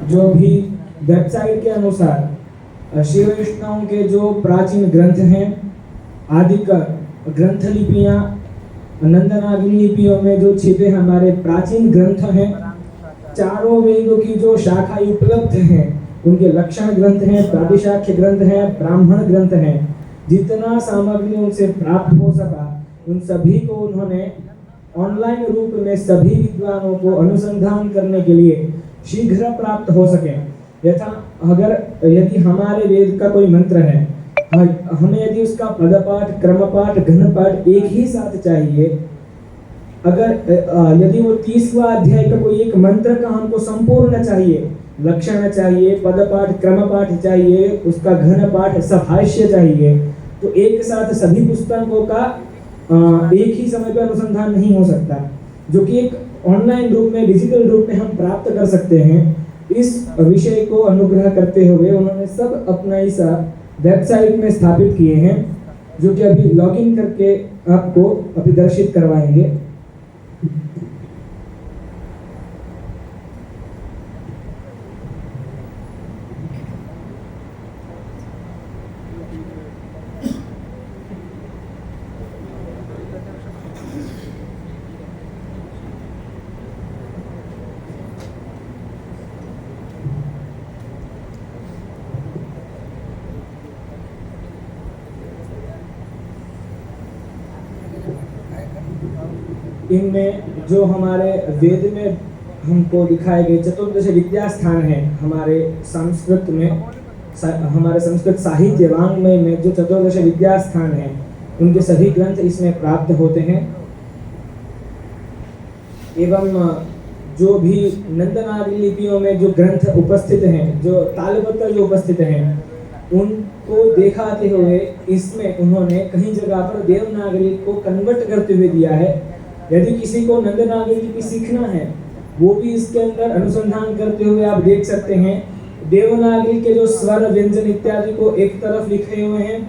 जो भी वेबसाइट के अनुसार शिव वैष्णव के जो प्राचीन ग्रंथ हैं, आदि ग्रंथ लिपियाँ, नंदनागिरी लिपियों में जो छिपे हमारे प्राचीन ग्रंथ हैं, चारों वेदों की जो शाखाएं उपलब्ध हैं, उनके लक्षण ग्रंथ हैं, प्रातिशाख्य ग्रंथ हैं, ब्राह्मण ग्रंथ हैं, जितना सामग्री उनसे प्राप्त हो सका उन सभी को उन्होंने ऑनलाइन रूप में सभी विद्वानों को अनुसंधान करने के लिए शीघ्र प्राप्त हो सके। यथा अगर यदि हमारे वेद का कोई मंत्र है, हमें यदि उसका पदपाठ, क्रमपाठ, घनपाठ एक ही साथ चाहिए, अगर यदि वो 30वां अध्याय का कोई एक मंत्र का हमको संपूर्ण चाहिए, लक्षण चाहिए, पदपाठ, क्रमपाठ चाहिए, उसका घनपाठ, सभाष्य चाहिए, तो एक साथ सभी पुस्तकों का एक ही समय पर अनुसंधान नहीं हो सकता, जो कि एक ऑनलाइन रूप में, डिजिटल रूप में हम प्राप्त कर सकते हैं। इस विषय को अनुग्रह करते हुए उन्होंने सब अपना इस वेबसाइट में स्थापित किए हैं, जो कि अभी लॉगिन करके आपको अभी दर्शित करवाएंगे। इनमें जो हमारे वेद में हमको दिखाए गए चतुर्दश विद्या स्थान है, हमारे संस्कृत में, हमारे संस्कृत साहित्य वाङ्मय में जो चतुर्दश विद्या स्थान है, उनके सभी ग्रंथ इसमें प्राप्त होते हैं। एवं जो भी नंदनागिरी लिपियों में जो ग्रंथ उपस्थित हैं, जो तालपत्र जो उपस्थित हैं, उनको दिखाते हुए इसमें उन्होंने कहीं जगह पर देवनागरी को कन्वर्ट करते हुए दिया है। यदि किसी को नंदनागिरी लिपि सीखना है, वो भी इसके अंदर अनुसंधान करते हुए आप देख सकते हैं। देवनागरी के जो स्वर, व्यंजन इत्यादि को एक तरफ लिखे हुए हैं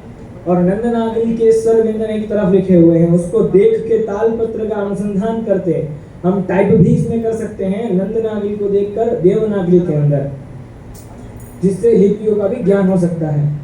और नंदनागिरी के स्वर, व्यंजन एक तरफ लिखे हुए हैं। उसको देख के तालपत्र का अनुसंधान करते हम टाइप भी इसमें कर सकते हैं, नंदनागिरी को देखकर देवनागरी के अंदर, जिससे लिपियों का भी ज्ञान हो सकता है।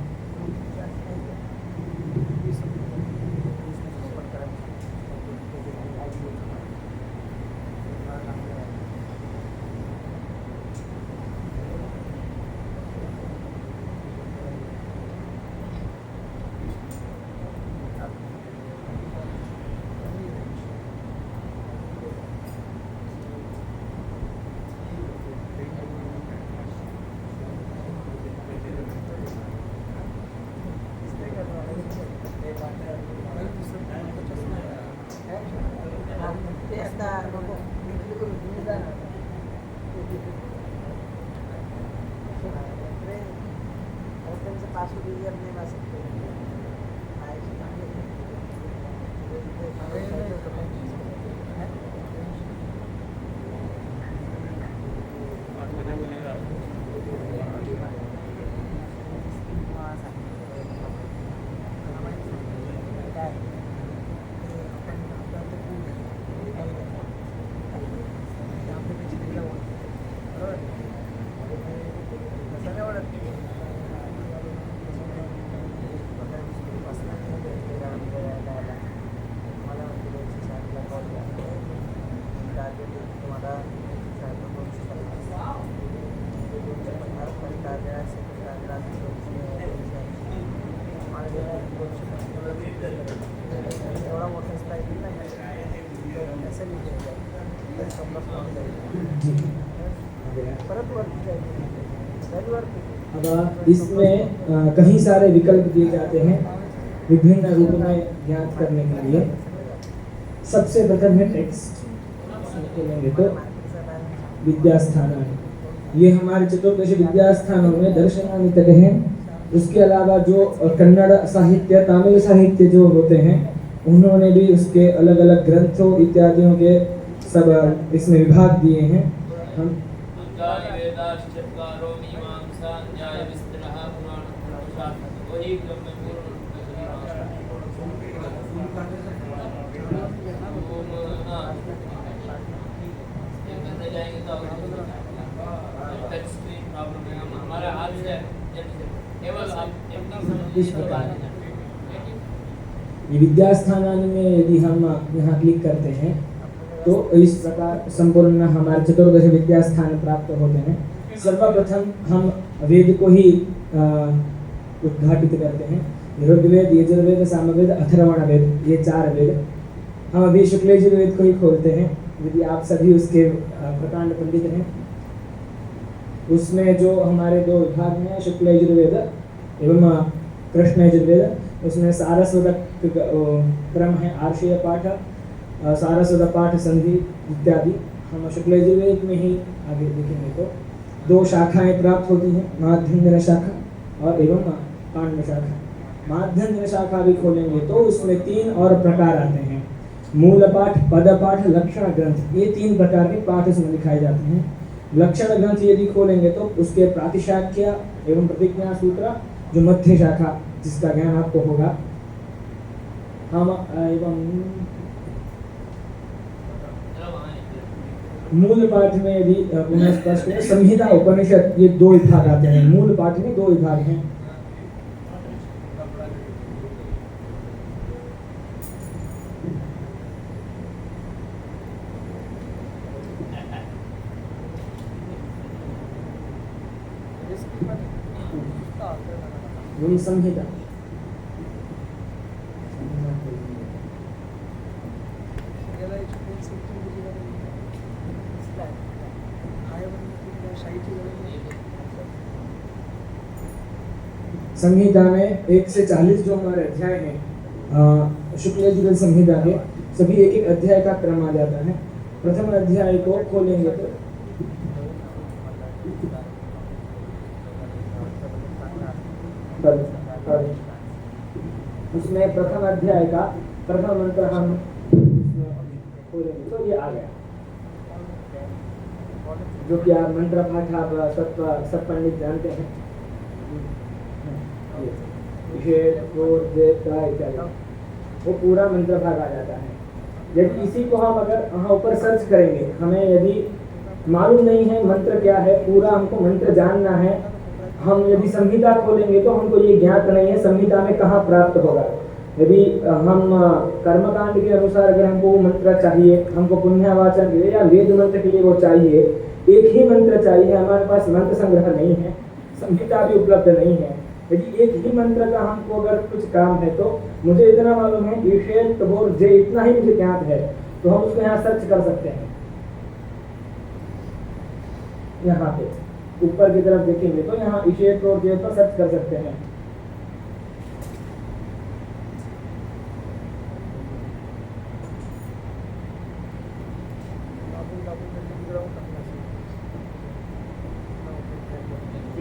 अब इसमें कई सारे विकल्प दिए जाते हैं विभिन्न रूप में ज्ञात करने के लिए। सबसे प्रथम है टेक्स्ट, लेंगे तो विद्यास्थान, ये हमारे चतुर्दश विद्यास्थानों में दर्शनानि तक हैं। उसके अलावा जो कन्नड़ साहित्य, तमिल साहित्य जो होते हैं, उन्होंने भी उसके अलग अलग ग्रंथों इत्यादियों के सब इसमें विभाग दिए हैं। हम टच स्क्रीन हमारा हाथ से केवल आप एकदम इस प्रकार ये विद्यास्थानानि में यदि हम यहाँ क्लिक करते हैं तो इस प्रकार संपूर्ण हमारे 14 विद्यास्थान प्राप्त होते हैं। सर्वप्रथम हम वेद को ही उद्घाटित करते हैं। ऋग्वेद, यजुर्वेद, सामवेद, अथर्वण वेद, ये 4 वेद। हम अभी शुक्ल यजुर्वेद को ही खोलते हैं। यदि आप सभी उसके प्रकांड पंडित हैं, उसमें जो हमारे 2 विभाग हैं, शुक्ल यजुर्वेद एवं कृष्ण यजुर्वेद, उसमें सारस्वत क्रम है, आर्षीय पाठ, सारस्वत पाठ, संधि इत्यादि। हम शुक्ल यजुर्वेद में ही आगे देखेंगे तो 2 शाखाएं प्राप्त होती हैं, माध्यन्दिन शाखा और एवं पांड्य शाखा। माध्यन्दिन शाखा भी खोलेंगे तो उसमें 3 और प्रकार आते हैं, मूल पाठ, पद पाठ, लक्षण ग्रंथ। ये 3 प्रकार के पाठ इसमें दिखाए जाते हैं। लक्षण ग्रंथ यदि खोलेंगे तो उसके प्रातिशाख्य एवं प्रतिज्ञा सूत्र, जो मध्य शाखा जिसका ज्ञान आपको होगा, हम एवं मूल पाठ में यदि पुनः स्पष्ट करें, संहिता, उपनिषद, ये 2 विभाग आते हैं। मूल पाठ में 2 विभाग हैं। संहिता संहिता में 1 से 40 जो हमारे अध्याय हैं शुक्ल यजुर्वेद संहिता के, सभी एक अध्याय का क्रम आ जाता है। प्रथम अध्याय को खोलेंगे तो उसमें प्रथम अध्याय का प्रथम मंत्र हम खोलेंगे तो ये आ गया, जो कि आप मंत्र पाठ आप सब पंडित जानते हैं। वो पूरा मंत्र भाग आ जाता है। यदि इसी को हम अगर वहाँ ऊपर सर्च करेंगे, हमें यदि मालूम नहीं है मंत्र क्या है, पूरा हमको मंत्र जानना है, हम यदि संहिता खोलेंगे तो हमको ये ज्ञात नहीं है संहिता में कहाँ प्राप्त होगा। यदि हम कर्मकांड के अनुसार अगर हमको वो मंत्र चाहिए, हमको पुण्यवाचन के लिए या वेद मंत्र के लिए वो चाहिए, एक ही मंत्र चाहिए, हमारे पास मंत्र संग्रह नहीं है, संहिता भी उपलब्ध नहीं है। यदि एक ही मंत्र का हमको अगर कुछ काम है तो मुझे इतना मालूम है ईशेत और जे, इतना ही मुझे ज्ञात है, तो हम उसको यहाँ सर्च कर सकते हैं। यहाँ पे ऊपर की तरफ देखेंगे तो यहाँ ईशेत और जे पर सर्च कर सकते हैं।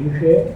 ईशेत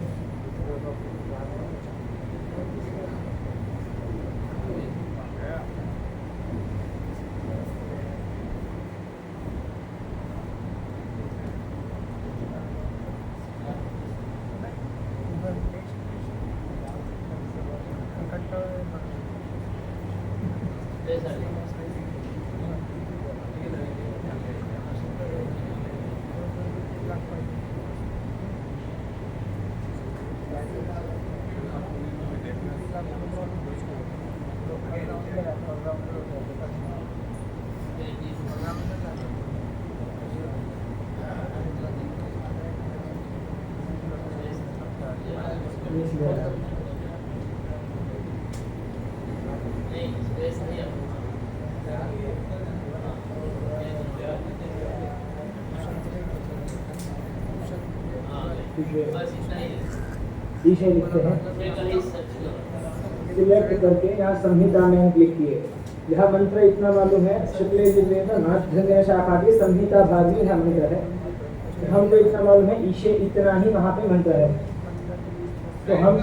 ईशे लिखते हैं, सिलेक्ट करके यहाँ संहिता में हम क्लिक किए। यह मंत्र इतना मालूम है, शुक्ल यजुर्वेद माध्यन्दिन शाखा की संहिता भाग में यह मंत्र है। हमको इतना मालूम है ईशे इतना ही वहाँ पे मंत्र है। तो हम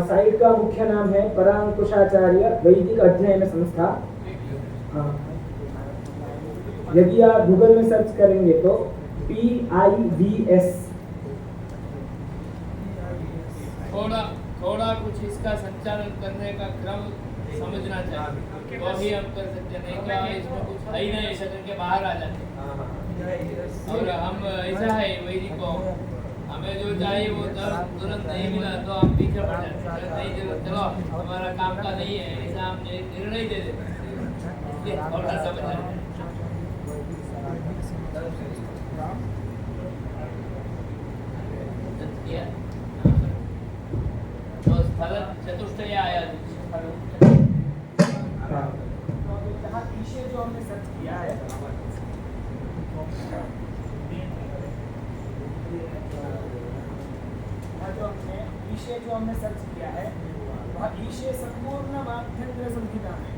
साइट का मुख्य नाम है परांकुशाचार्य वैदिक अध्ययन संस्था। हाँ, यदि आप गूगल में सर्च करेंगे तो PIBS, थोड़ा कुछ इसका संचालन करने का क्रम समझना चाहिए। वो भी हम कर सकते हैं, नहीं तो इसमें कुछ है ही नहीं, ऐसा करके बाहर आ जाते हैं। और हम ऐसा है वैदिक को हमें जो चाहिए वो तुरंत नहीं मिला तो हम पीछे पड़ जाते हैं, नहीं चलो हमारा काम का नहीं है, ऐसा हम निर्णय दे देते हैं, इसलिए थोड़ा सा बचा लेते हैं। किया तो स्थल चतुष्टय आया यहाँ ईशे जो हमने सर्च किया है, ईशे जो हमने सर्च किया है वह ईशे संपूर्ण माध्येन्द्र संहिता में,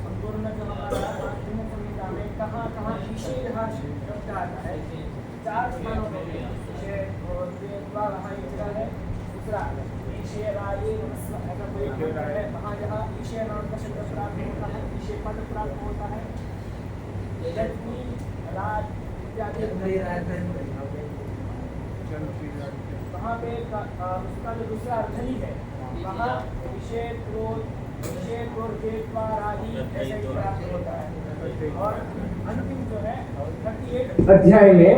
संपूर्ण जो हमारा माध्येन्द्र संहिता में कहाँ कहाँ ईशे यहाँ शब्द आता है, 4 स्थानों पे ईशे और वहाँ एक जगह है, दूसरा ईशे राये ऐसा कोई जगह है, वहाँ जहाँ ईशे नाम का शब्द प्राप्त होता है, ईशे पद प्राप्त होता है, लक्ष्मी राज इत्यादि वहाँ पे उसका जो दूसरा अर्थनी है वहाँ ईशे क्रोध आदि ऐसे प्राप्त होता है। और अंतिम जो है 38 अध्याय में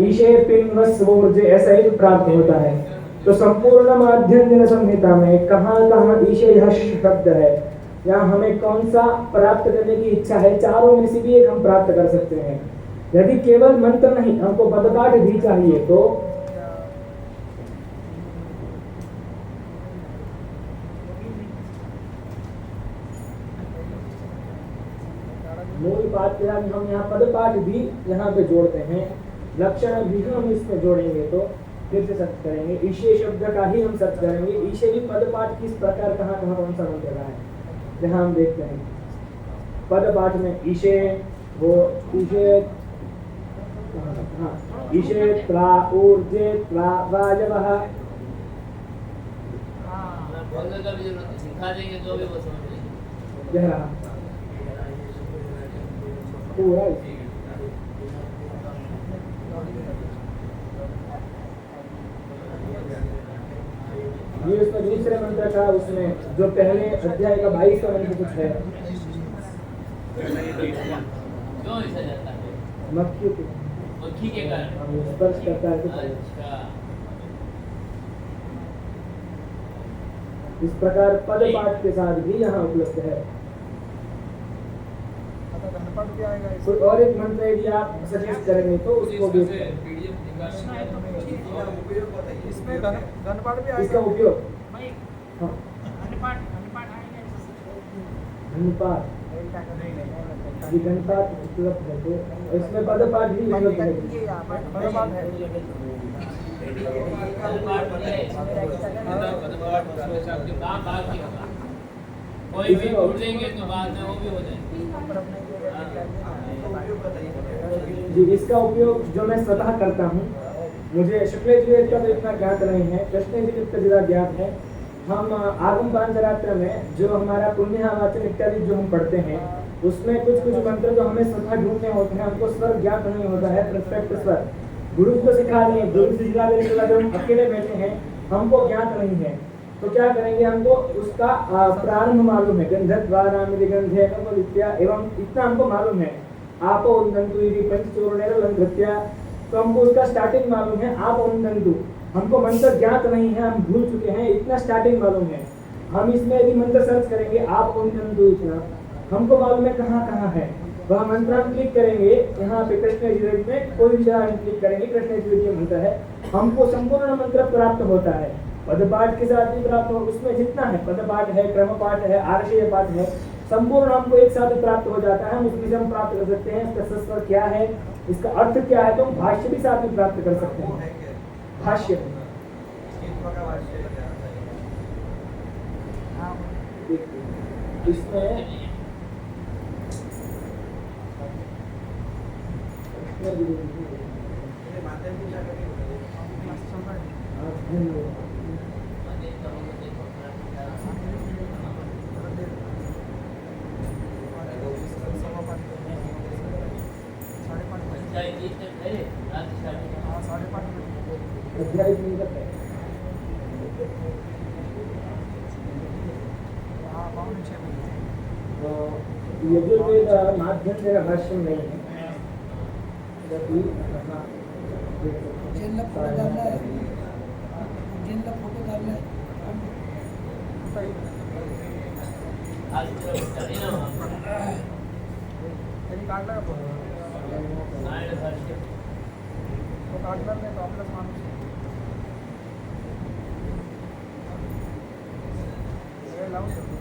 ईशे पिंगस्वोर्ज ऐसा ही प्राप्त होता है। तो संपूर्ण माध्यम संहिता में कहाँ कहाँ ईशे यह शब्द है, या हमें कौन सा प्राप्त करने की इच्छा है, चारों में से भी एक हम प्राप्त कर सकते हैं। यदि केवल मंत्र नहीं, हमको पदपाठ भी चाहिए तो मूल बात क्या है, हम यहाँ पदपाठ भी यहाँ पे जोड़ते हैं, लक्षण भी हम इसमें जोड़ेंगे तो फिर से सर्च करेंगे, ईशे शब्द का ही हम सर्च करेंगे। ईशे भी पदपाठ किस प्रकार कहाँ कहाँ कौन सा मंत्र रहा है, जहाँ हम देखते हैं पदपाठ में ईशे वो ईशे ईशे त्रा ऊर्जे त्रा वायवः बोलने का भी जरूरत है, सिखा देंगे तो भी वो समझ लेंगे। यह रहा पूरा ये उसका दूसरे मंत्र का, उसमें जो पहले अध्याय का 22वां मंत्र कुछ है, क्यों ऐसा जाता है? मक्खी के कारण स्पर्श करता है तो अच्छा, इस प्रकार पद पाठ के साथ भी यहाँ उपलब्ध है। कोई और एक मंत्र यदि आप सजेस्ट करेंगे तो उसको भी इसमें घनपाठ भी इसका उपयोग हाँ घनपाठ ये घनपाठ उपलब्ध है तो इसमें पदपाठ भी उपलब्ध है। कोई भी भूल देंगे तो बाद में वो भी हो जाएगा। जी इसका उपयोग जो मैं स्वतः करता हूँ, मुझे शुक्ल यजुर्वेद का तो इतना ज्ञात नहीं है, कृष्ण यजुर्वेद का ज्यादा ज्ञात है। हम आगम पांचरात्र में जो हमारा पुण्यवाचन इत्यादि जो हम पढ़ते हैं उसमें कुछ कुछ मंत्र जो हमें स्वतः ढूंढने होते हैं, हमको स्वर ज्ञात नहीं होता है, परफेक्ट स्वर गुरु को सिखा दें, गुरु से सिखा देने के बाद हम अकेले बैठे हैं, हमको ज्ञात नहीं है तो क्या करेंगे, हमको उसका प्रारंभ मालूम है, गंधद्वारामिति एवं इतना हमको मालूम है, आप उन्नंतु यदि पंचचूर्णेरलंघ्य, तो हमको उसका स्टार्टिंग मालूम है, आप उन्नंतु, हमको मंत्र ज्ञात नहीं है, हम भूल चुके हैं, इतना स्टार्टिंग मालूम है। हम इसमें यदि मंत्र सर्च करेंगे आप उन्नंतु, इतना हमको मालूम है कहाँ कहाँ है, वह मंत्र हम क्लिक करेंगे, यहाँ पे कृष्ण यजुर्वेद में कोई भी जगह हम क्लिक करेंगे, कृष्ण यजुर्वेद मंत्र है, हमको संपूर्ण मंत्र प्राप्त होता है। पदपाठ के साथ भी प्राप्त हो, उसमें जितना है पदपाठ है, क्रम पाठ है, आर्षेय पाठ है, संपूर्ण हमको एक साथ प्राप्त हो जाता है। हम उसमें से हम प्राप्त कर सकते हैं इसका सस्वर क्या है, इसका अर्थ क्या है, तो हम भाष्य भी साथ में प्राप्त कर सकते हैं। भाष्य इसमें अध्याय 3 तक है। यजुर्वेद माध्यन्तर भाष्यम नहीं है, जबकि जेल फोटो डालना है, जेल फोटो डालना है। आज चली ना कहीं काटला का फोटो नारायण भाष्य तो काटला नहीं तो आपला माणूस हे लावून शकतो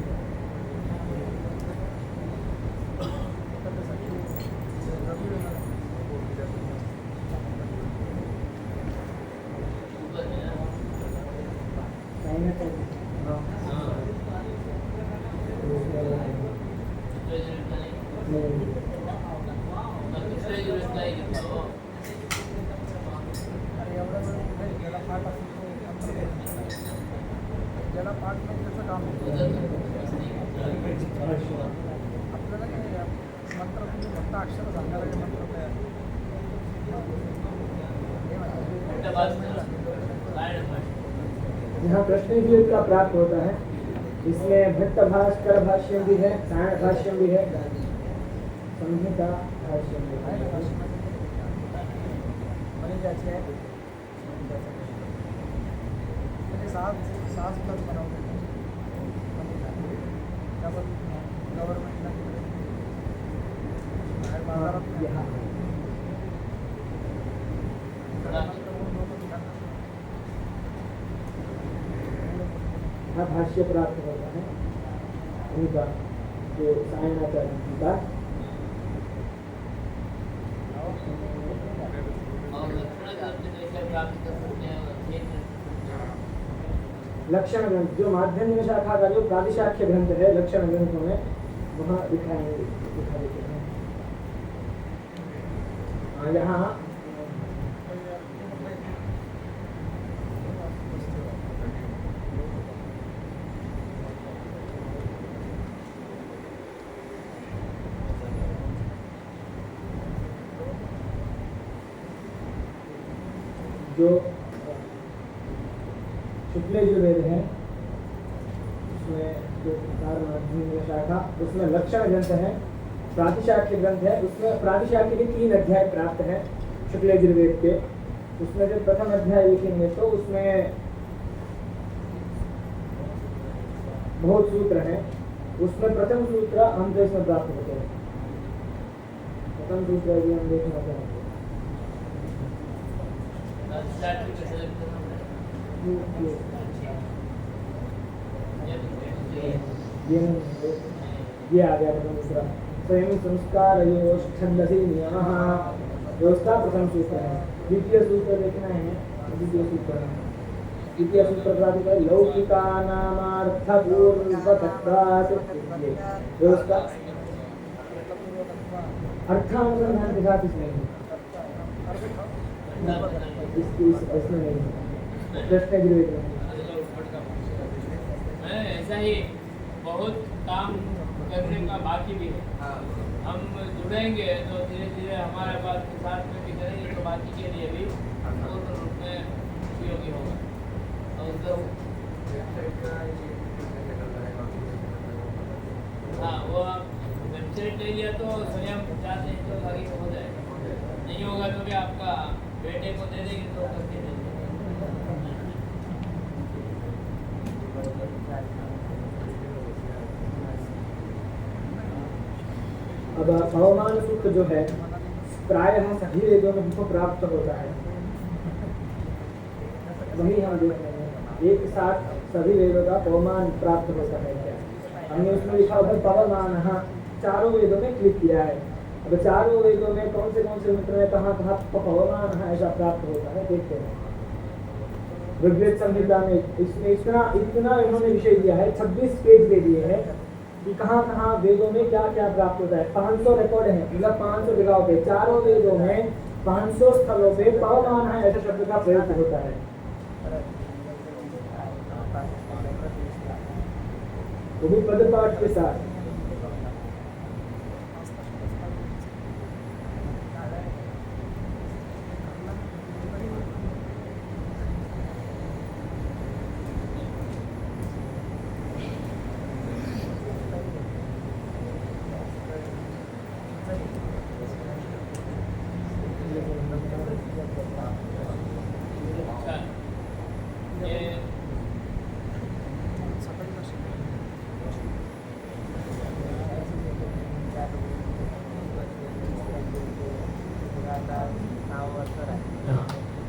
अरे एवढं वेळ कुठे ज्याला पाठ असेल तो ज्याला पाठ नाही त्याचं काम होतं आपल्याला काय मंत्र तुम्ही फक्त अक्षर सांगायला हे मंत्र तयार यहाँ प्रश्न का प्राप्त होता है, इसमें भट्ट भास्कर भाष्य भी है, सायण भाष्य भी है, संहिता भाष्य भी है। बनी जायचे आहे म्हणजे सात प्लस बनवते डबल गव्हर्नमेंटला बाहेर बाजारात यहाँ भाष्य प्राप्त होता है उनका, जो सायणाचार्य जी का। और लक्षण ग्रंथ कैसे प्राप्त कर सकते हैं लक्षण ग्रंथ जो माध्यम शाखा का जो प्रातिशाख्य ग्रंथ है लक्षण ग्रंथों में वहाँ दिखा देते हैं। यहाँ जो शुक्ल यजुर्वेद है उसमें जो माध्यमिक शाखा उसमें लक्षण ग्रंथ है, प्रातिशाख्य ग्रंथ है, उसमें प्रातिशाख्य के 3 अध्याय प्राप्त है शुक्ल यजुर्वेद के। उसमें जो प्रथम अध्याय लिखेंगे तो उसमें बहुत सूत्र हैं, उसमें प्रथम सूत्र हम देश में प्राप्त होते हैं। प्रथम सूत्र यदि हम देखना चाहते हैं ये आ गया प्रथम सूत्र। स्वयं संस्कार छंदसी नियमः व्यवस्था प्रथम सूत्र है। द्वितीय सूत्र देखना है, द्वितीय सूत्र प्राप्त है लौकिका नामार्थपूर्वकत्वात् व्यवस्था अर्थानुसंधान के साथ इसमें इसमें नहीं प्रश्न गिरवे ऐसा ही बहुत काम करने का बाकी भी है। हम जुड़ेंगे तो धीरे धीरे हमारे बात के साथ में भी करेंगे तो बाकी के लिए भी पूर्ण रूप में उपयोगी होगा। और हाँ वो वेबसाइट ले लिया तो स्वयं चाहते हैं तो आगे हो जाएगा, नहीं होगा तो भी आपका बेटे को दे देंगे तो करके देंगे। अब अवमान सूत्र जो है प्रायः सभी वेदों में हमको प्राप्त होता है, वही हम देख रहे हैं एक साथ सभी वेदों का पवमान प्राप्त होता है। क्या हमने उसमें लिखा हुआ पवमान चारों वेदों में क्लिक किया है। अब चारों वेदों में कौन से मंत्र में कहाँ पवमान ऐसा प्राप्त होता है देखते हैं। ऋग्वेद संहिता में इसमें इतना इन्होंने विषय दिया है, 26 पेज दे दिए हैं कि कहाँ कहाँ वेदों में क्या क्या प्राप्त होता है। 500 रिकॉर्ड है, मतलब 500 जगहों पे चारों वेदों में 500 स्थलों पे पवमान है ऐसे शब्द का प्रयोग होता है। वो भी पदपाठ के साथ।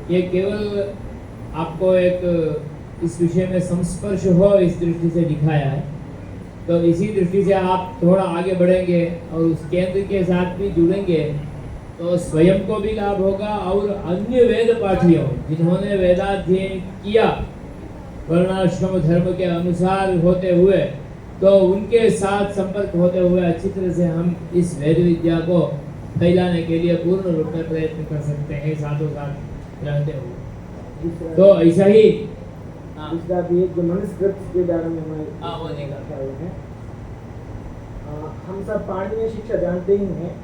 ये केवल आपको एक इस विषय में संस्पर्श हो इस दृष्टि से दिखाया है। तो इसी दृष्टि से आप थोड़ा आगे बढ़ेंगे और उस केंद्र के साथ भी जुड़ेंगे तो स्वयं को भी लाभ होगा और अन्य वेद पाठियों जिन्होंने वेदाध्ययन किया वर्णाश्रम धर्म के अनुसार होते हुए, तो उनके साथ संपर्क होते हुए अच्छी तरह से हम इस वेद विद्या को फैलाने के लिए पूर्ण रूप में प्रयत्न कर सकते हैं साथों साथ रहते हुए। तो ऐसा ही दूसरा भी एक जो मनुस्क्रिप्ट के बारे में हाँ, वो नहीं करता है। हम सब पाणिनीय शिक्षा जानते ही हैं।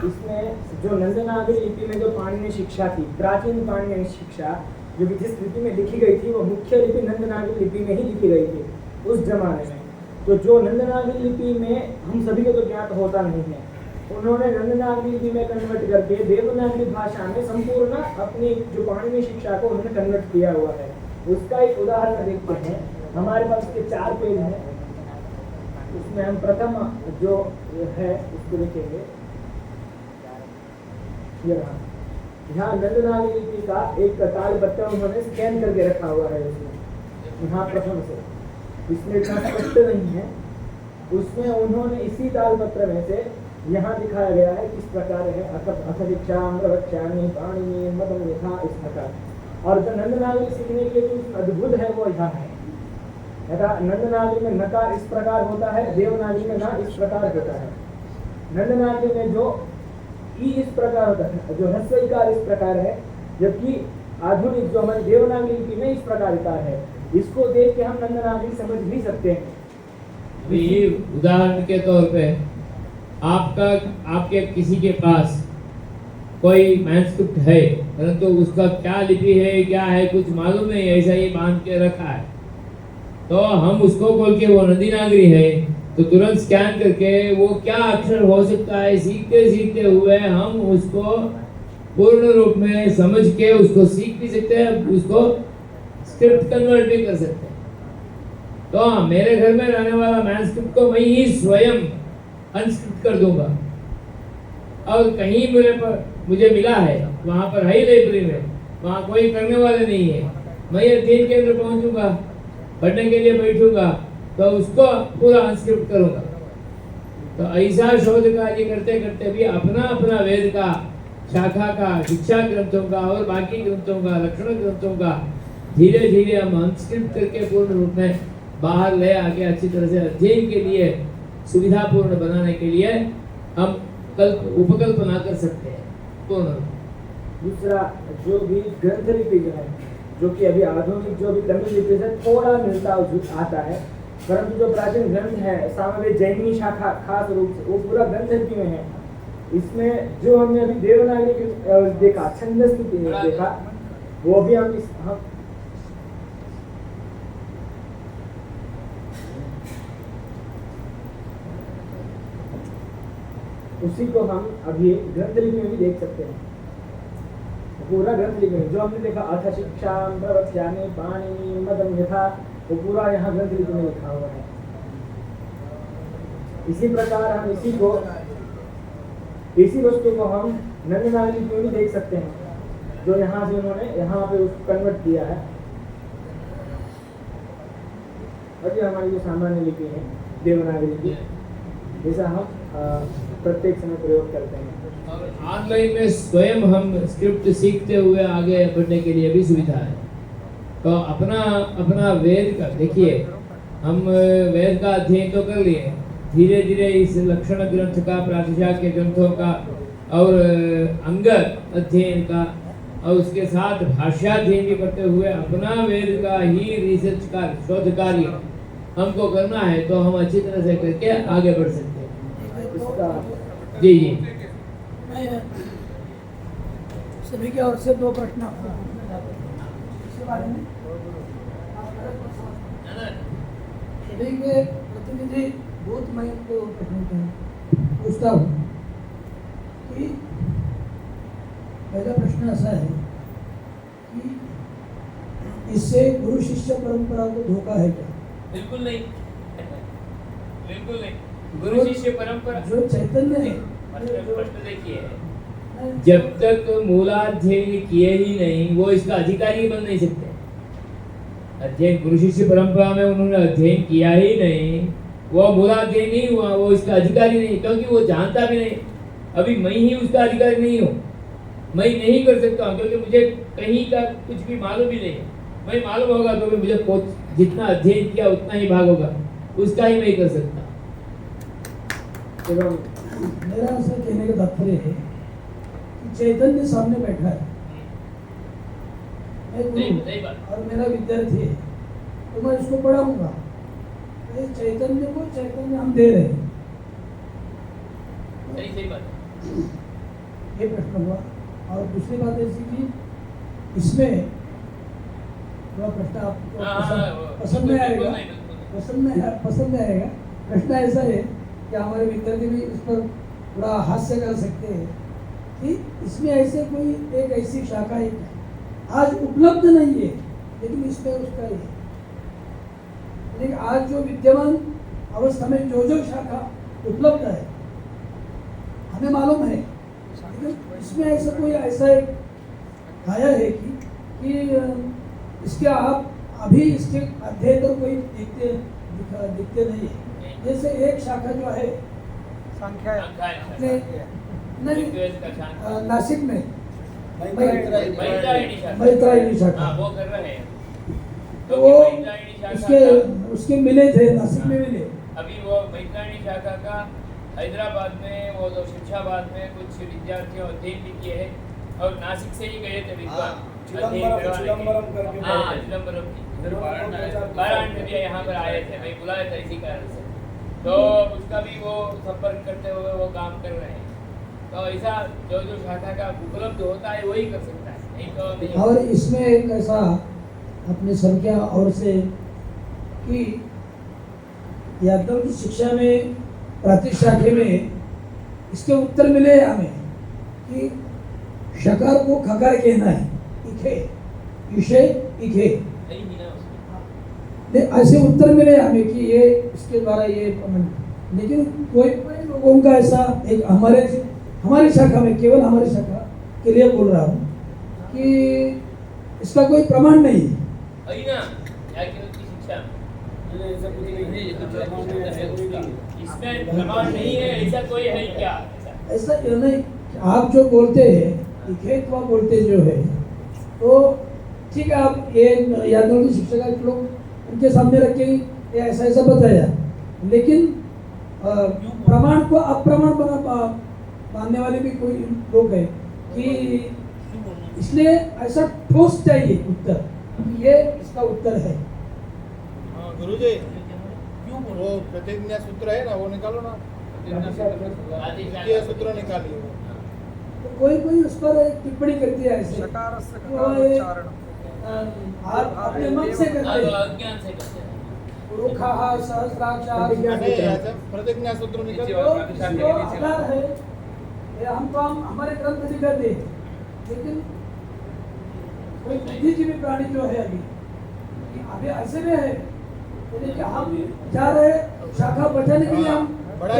इसमें जो नंदनागरी लिपि में जो पाणिनीय शिक्षा थी, प्राचीन पाणिनीय शिक्षा जो कि जिस लिपि में लिखी गई थी वो मुख्य लिपि नंदनागरी लिपि में ही लिखी गई थी उस जमाने में। तो जो नंदनागरी लिपि में हम सभी को तो ज्ञात होता नहीं है, उन्होंने नंदनागरी लिपि में कन्वर्ट करके देवनागरी भाषा में संपूर्ण अपनी जो पाणिनीय शिक्षा को उन्होंने कन्वर्ट किया हुआ है। उसका एक उदाहरण देखते हैं। हमारे पास के 4 पेज हैं, उसमें हम प्रथम जो है उसको देखेंगे। यहाँ नंदनागरी लिपि का एक तालपत्र उन्होंने स्कैन करके रखा हुआ है उसमें, यहाँ प्रथम से, इसमें इतना स्पष्ट नहीं है। उसमें उन्होंने इसी तालपत्र में से यहाँ दिखाया गया है किस प्रकार है, अथ शिक्षाम प्रवक्ष्यामि पाणिनीय मदं यथा, इस प्रकार। और जो नंदनागरी सीखने के लिए जो अद्भुत है वो यहाँ है। नंदनागरी में नकार इस प्रकार होता है, देवनागरी में ना इस प्रकार होता है। नंदनागरी में जो ई इस प्रकार होता है, जो ह्रस्व इकार इस प्रकार है, जबकि आधुनिक जो हमारे देवनागरी लिपि में इस प्रकार इकार है। इसको देख के हम नंदनागरी समझ भी सकते हैं। ये उदाहरण के तौर पे आपके किसी के पास कोई मैन्युस्क्रिप्ट है, परंतु उसका क्या लिपि है क्या है कुछ मालूम नहीं, ऐसा ही बांध के रखा है, तो हम उसको बोल के वो नंदनागरी है तो तुरंत स्कैन करके वो क्या अक्षर हो सकता है सीखते सीखते हुए हम उसको पूर्ण रूप में समझ के उसको सीख भी सकते हैं, उसको स्क्रिप्ट कन्वर्ट भी कर सकते हैं। तो मेरे घर में रहने वाला मैन्युस्क्रिप्ट को मैं ही स्वयं अनस्क्रिप्ट कर दूंगा, और कहीं मुझे मिला है वहाँ पर है लाइब्रेरी में, वहाँ कोई करने वाले नहीं है, मैं अध्ययन केंद्र पहुँचूंगा, पढ़ने के लिए बैठूंगा तो उसको पूरा अनस्क्रिप्ट करूंगा। तो ऐसा शोध कार्य करते करते भी अपना अपना वेद का शाखा का शिक्षा ग्रंथों का और बाकी ग्रंथों का लक्षण ग्रंथों का धीरे धीरे हम अनस्क्रिप्ट करके पूर्ण रूप में बाहर ले आके अच्छी तरह से अध्ययन के लिए सुविधापूर्ण बनाने के लिए हम उपकल्पना कर सकते हैं पूर्ण। दूसरा जो भी ग्रंथ लिपि जो है, जो कि अभी आधुनिक जो भी तमिल लिपि से थोड़ा मिलता आता है, परंतु जो प्राचीन ग्रंथ है सामवेद जैमिनी शाखा खास रूप से वो पूरा ग्रंथ लिपि में है। इसमें जो हमने अभी देवनागरी देखा, छंदस लिपि देखा, वो भी हम उसी को हम अभी ग्रंथ लिपि में भी देख सकते हैं। पूरा ग्रंथ लिपि में जो हमने देखा अथ शिक्षाम प्रवक्ष्यामि पाणिनीय मदं यथा, वो पूरा यहाँ ग्रंथ लिपि में लिखा हुआ है। इसी प्रकार हम इसी वस्तु को हम नंदनागरी लिपि में भी देख सकते हैं, जो यहाँ से उन्होंने यहाँ पे उसको कन्वर्ट किया है। और ये हमारी जो सामान्य लिपि है देवनागरी लिपि, जैसा हम प्रत्येक समय प्रयोग करते हैं। और ऑनलाइन में स्वयं हम स्क्रिप्ट सीखते हुए आगे बढ़ने के लिए भी सुविधा है। तो अपना वेद का देखिए, हम वेद का अध्ययन तो कर लिए, धीरे धीरे इस लक्षण ग्रंथ का, प्रातिशाख्य ग्रंथों का और अंग अध्ययन का और उसके साथ भाष्याध्ययन भी करते हुए अपना वेद का ही रिसर्च का शोध कार्य हमको करना है, तो हम अच्छी तरह से करके आगे बढ़ सकते हैं। इसका जी सभी की ओर से 2 प्रश्न आपको इसके बारे में। सभी के प्रतिनिधि बहुत मैं को पूछता हूँ कि पहला प्रश्न ऐसा है कि इससे गुरु शिष्य परंपरा को धोखा है क्या? बिल्कुल नहीं, बिल्कुल नहीं। गुरु शिष्य परंपरा जो चैतन्य है, प्रश्न देखिए, जब तक मूलाध्ययन किए ही नहीं वो इसका अधिकारी बन नहीं सकते। अध्ययन गुरु शिष्य परंपरा में उन्होंने अध्ययन किया ही नहीं, वो मूलाध्ययन नहीं हुआ, वो इसका अधिकारी नहीं, क्योंकि वो जानता भी नहीं। अभी मैं ही उसका अधिकारी नहीं हूँ, मैं नहीं कर सकता हूँ, क्योंकि मुझे कहीं का कुछ भी मालूम ही नहीं। मैं मालूम होगा तो मुझे जितना अध्ययन किया उतना ही भाग होगा, उसका ही नहीं कर सकता। मेरा ऐसा कहने का तात्पर्य है कि चैतन्य सामने बैठा है, मैं गुरु और मेरा विद्यार्थी है, तो मैं उसको पढ़ाऊंगा। ये चैतन्य को चैतन्य हम दे रहे हैं। सही बात है। ये प्रश्न हुआ। और दूसरी बात ऐसी कि इसमें थोड़ा प्रश्न आपको पसंद में आएगा, पसंद में आएगा। प्रश्न ऐसा है कि हमारे विद्यार्थी भी इस पर थोड़ा हास्य कर सकते हैं कि इसमें ऐसे कोई एक ऐसी शाखा है आज उपलब्ध नहीं है, लेकिन इसमें उसका ही है। लेकिन आज जो विद्यमान अवस्था में जो शाखा उपलब्ध है हमें मालूम है, लेकिन इसमें ऐसा कोई ऐसा एक आया है कि इसके आप अभी इसके अध्ययन कोई दिखते नहीं है। जैसे एक शाखा जो है संख्या नासिक में मैत्रायणी शाखा, वो कर रहे हैं, तो वो उसके मिले थे, नासिक में मिले। अभी वो मैत्रायणी शाखा का हैदराबाद में, वो तो शिक्षाबाद में कुछ विद्यार्थियों अध्ययन भी किए हैं, और नासिक से ही गए थे विद्वान वाराणसी में यहाँ पर आए थे, मैं बुलाया था इसी कारण से, तो उसका भी वो संपर्क करते हुए वो काम कर रहे हैं। तो ऐसा जो शाखा का उपलब्ध होता है वही कर सकता है, नहीं तो नहीं। और इसमें एक ऐसा अपने संख्या और से कि यादव की शिक्षा में प्रातिशाख्य में इसके उत्तर मिले हमें कि शकार को खकार कहना है, इखे इशे इखे, ऐसे उत्तर मिले हमें कि ये इसके द्वारा ये। लेकिन कोई लोगों का ऐसा एक हमारी शाखा में, केवल हमारी शाखा के लिए बोल रहा हूँ कि इसका कोई प्रमाण नहीं है। इसमें प्रमाण नहीं है, ऐसा कोई है क्या? ऐसा नहीं, आप जो बोलते हैं खेतवा बोलते जो है, तो ठीक है, आप ये यादव की शिक्षा के लोग उनके सामने रख के ये ऐसा ऐसा बताया, लेकिन प्रमाण को अप्रमाण मानने वाले भी कोई लोग हैं कि इसलिए ऐसा ठोस चाहिए उत्तर, ये इसका उत्तर है। गुरुजी, वो प्रतिज्ञा सूत्र है ना, वो निकालो ना, सूत्र निकालिए। तो कोई उस पर टिप्पणी करती है ऐसे, अपने मन से करते हैं, प्रतिज्ञा सूत्र निकालिए। हम तो हमारे ग्रंथ दिखाते हैं, लेकिन कोई बुद्धिजीवी प्राणी जो है अभी ऐसे में है, कि हम जा रहे शाखा बचाने के लिए हम बड़ा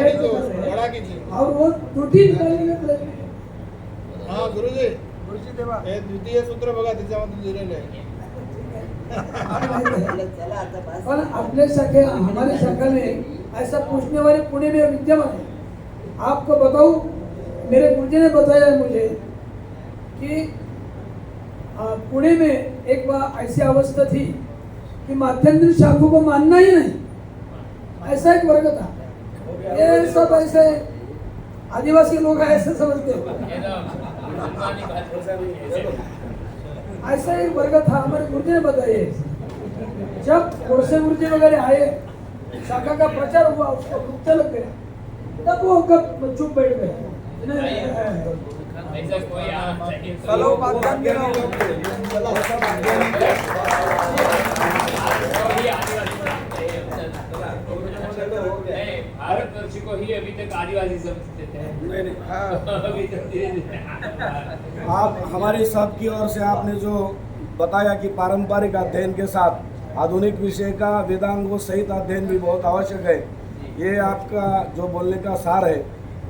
कीजिए और वो त्रुटि निकालने का प्रयत्न है। हाँ गुरुजी देवा, हे द्वितीय सूत्र बघा, त्याच्यामध्ये दिलेलं आहे। और अपने शाखा, हमारी शाखा में ऐसा पूछने वाले पुणे में विद्यमान है। आपको बताऊं, मेरे गुरुजी ने बताया मुझे कि पुणे में एक बार ऐसी अवस्था थी कि माध्यमिक शाखों को मानना ही नहीं, ऐसा एक वर्ग था। ये सब ऐसे आदिवासी लोग ऐसे समझते ऐसा एक वर्ग था, हमारे गुरुजी ने बताया। जब गोडसे गुरुजी वगैरह आए, शाखा का प्रचार हुआ, उसको रुकते लग गया, तब वो कब चुप बैठ गए। ऐसा कोई भारत को ही अभी तक आदिवासी समझते थे। नहीं नहीं, अभी तो धीरे-धीरे आप हमारी सबकी ओर से आपने जो बताया कि पारंपरिक अध्ययन के साथ आधुनिक विषय का वेदांगों सहित अध्ययन भी बहुत आवश्यक है। ये आपका जो बोलने का सार है,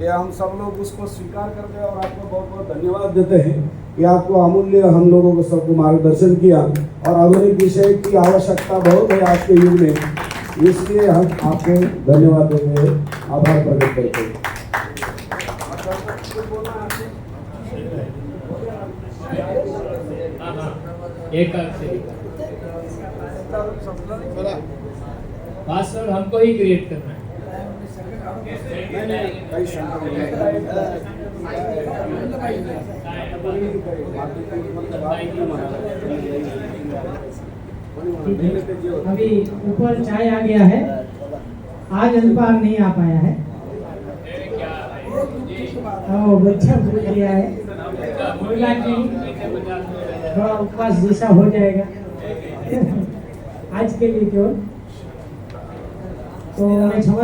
ये हम सब लोग उसको स्वीकार करते हैं और आपको बहुत बहुत धन्यवाद देते हैं कि आपको अमूल्य हम लोगों को सबको मार्गदर्शन किया। और आधुनिक विषय की आवश्यकता बहुत है आज के युग में, इसलिए हम आपको धन्यवाद देते हैं, आभार प्रकट करते हैं। एक अक्षर चला पासवर्ड हमको ही क्रिएट करना है। कई शंका अभी ऊपर चाय आ गया है, आज अनपार नहीं आ पाया है। बच्चा भूल गया है, बोला कि थोड़ा उपवास जैसा हो जाएगा आज के लिए केवल, तो मैं क्षमा